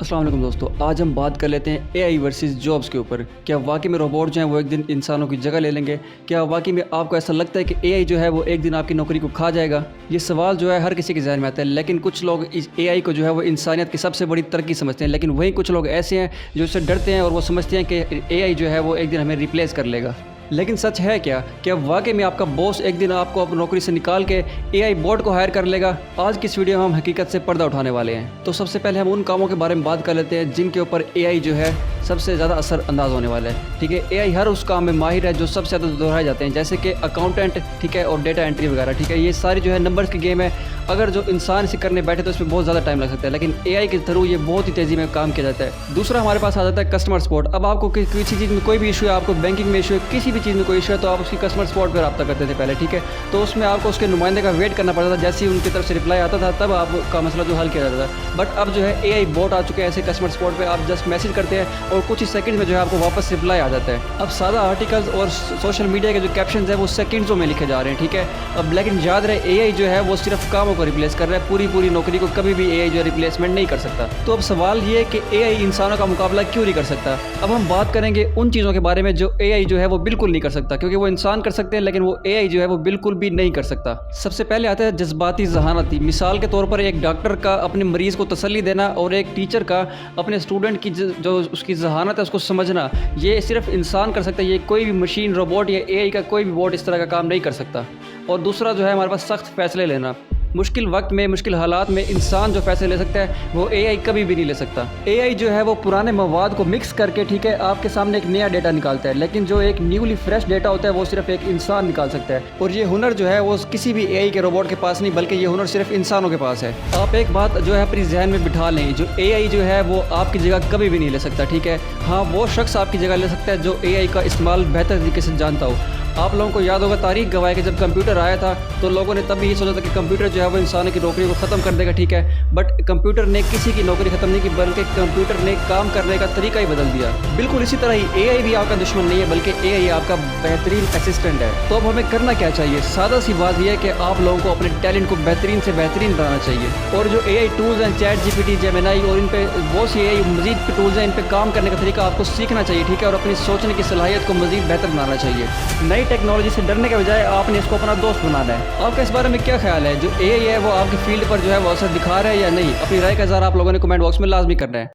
अस्सलाम वालेकुम दोस्तों, आज हम बात कर लेते हैं एआई वर्सेस जॉब्स के ऊपर। क्या वाकई में रोबोट जो हैं वो एक दिन इंसानों की जगह ले लेंगे? क्या वाकई में आपको ऐसा लगता है कि एआई जो है वो एक दिन आपकी नौकरी को खा जाएगा? ये सवाल जो है हर किसी के ज़हन में आता है, लेकिन कुछ लोग इस एआई को जो है वो इंसानियत की सबसे बड़ी तरक्की समझते हैं, लेकिन वहीं कुछ लोग ऐसे हैं जो इससे डरते हैं और वो समझते हैं कि एआई जो है वो एक दिन हमें रिप्लेस कर लेगा। लेकिन सच है क्या वाकई में आपका बॉस एक दिन आपको अपनी नौकरी से निकाल के एआई बॉट को हायर कर लेगा? आज की इस वीडियो में हम हकीकत से पर्दा उठाने वाले हैं। तो सबसे पहले हम उन कामों के बारे में बात कर लेते हैं जिनके ऊपर एआई जो है सबसे ज़्यादा असर अंदाज होने वाला है। ठीक है, एआई हर उस काम में माहिर है जो सबसे ज़्यादा दोहराए जाते हैं, जैसे कि अकाउंटेंट, ठीक है, और डेटा एंट्री वगैरह। ठीक है, ये सारी जो है नंबर्स की गेम है। अगर जो इंसान इसे करने बैठे तो इसमें बहुत ज़्यादा टाइम लग सकता है, लेकिन एआई के थ्रू ये बहुत ही तेज़ी में काम किया जाता है। दूसरा हमारे पास आ जाता है कस्टमर सपोर्ट। अब आपको किसी चीज़ में कोई भी इशू है, आपको बैंकिंग में इशू है, किसी भी चीज़ में कोई इशू है, तो आप उसकी कस्टमर सपोर्ट पर रब्ता करते थे पहले। ठीक है, तो उसमें आपको उसके नुमाइंदे का वेट करना पड़ता था, जैसे ही उनकी तरफ से रिप्लाई आता था तब आपका मसला जो हल किया जाता था। बट अब जो है एआई बॉट आ चुके हैं ऐसे कस्टमर सपोर्ट पे, आप जस्ट मैसेज करते हैं और कुछ ही सेकंड में जो है आपको वापस रिप्लाई आ जाता है। अब सादा आर्टिकल्स और सोशल मीडिया के जो कैप्शंस हैं वो सेकंड्सों में लिखे जा रहे हैं। ठीक है, अब लेकिन याद रहे एआई जो है वो सिर्फ कामों को रिप्लेस कर रहा है, पूरी नौकरी को कभी भी एआई जो है रिप्लेसमेंट नहीं कर सकता। तो अब सवाल ये है कि एआई इंसानों का मुकाबला क्यों नहीं कर सकता? अब हम बात करेंगे उन चीज़ों के बारे में जो एआई जो है वो बिल्कुल नहीं कर सकता, क्योंकि वो इंसान कर सकते हैं लेकिन वो एआई जो है वो बिल्कुल भी नहीं कर सकता। सबसे पहले आता है जज्बाती ज़हानती। मिसाल के तौर पर एक डॉक्टर का अपने मरीज़ को तसल्ली देना और एक टीचर का अपने स्टूडेंट की जो उसकी ज़हानत है उसको समझना, ये सिर्फ इंसान कर सकता है। ये कोई भी मशीन, रोबोट या एआई का कोई भी बॉट इस तरह का काम नहीं कर सकता। और दूसरा जो है हमारे पास सख्त फैसले लेना। मुश्किल वक्त में, मुश्किल हालात में इंसान जो फैसले ले सकता है वो एआई कभी भी नहीं ले सकता। एआई जो है वो पुराने मवाद को मिक्स करके, ठीक है, आपके सामने एक नया डेटा निकालता है, लेकिन जो एक न्यूली फ्रेश डेटा होता है वो सिर्फ एक इंसान निकाल सकता है। और ये हुनर जो है वो किसी भी एआई के रोबोट के पास नहीं, बल्कि ये हुनर सिर्फ इंसानों के पास है। आप एक बात जो है अपनी जहन में बिठा लें, जो एआई जो है वो आपकी जगह कभी भी नहीं ले सकता। ठीक है, हाँ, वो शख्स आपकी जगह ले सकता है जो एआई का इस्तेमाल बेहतर तरीके से जानता हो। आप लोगों को याद होगा तारीख गवाह कि जब कंप्यूटर आया था तो लोगों ने तब भी ये सोचा था कि कंप्यूटर जो है वो इंसानों की नौकरी को ख़त्म कर देगा। ठीक है, बट कंप्यूटर ने किसी की नौकरी ख़त्म नहीं की, बल्कि कंप्यूटर ने काम करने का तरीका ही बदल दिया। बिल्कुल इसी तरह ही एआई भी आपका दुश्मन नहीं है, बल्कि एआई आपका बेहतरीन असिस्टेंट है। तो अब हमें करना क्या चाहिए? सादा सी बात यह है कि आप लोगों को अपने टैलेंट को बेहतरीन से बेहतरीन बनाना चाहिए। और जो एआई टूल्स हैं, चैट जीपीटी, जेमिनी और इन पे बहुत सी एआई मजीद टूल्स हैं, इन पे काम करने का तरीका आपको सीखना चाहिए। ठीक है, और अपनी सोचने की सलाहियत को मजीद बेहतर बनाना चाहिए। नई टेक्नोलॉजी से डरने के बजाय आपने इसको अपना दोस्त बनाना है। आपका इस बारे में क्या ख्याल है? जो एआई है वो आपकी फील्ड पर जो है वो असर दिखा रहा है या नहीं? अपनी राय का इज़हार आप लोगों ने कमेंट बॉक्स में लाजमी करना है।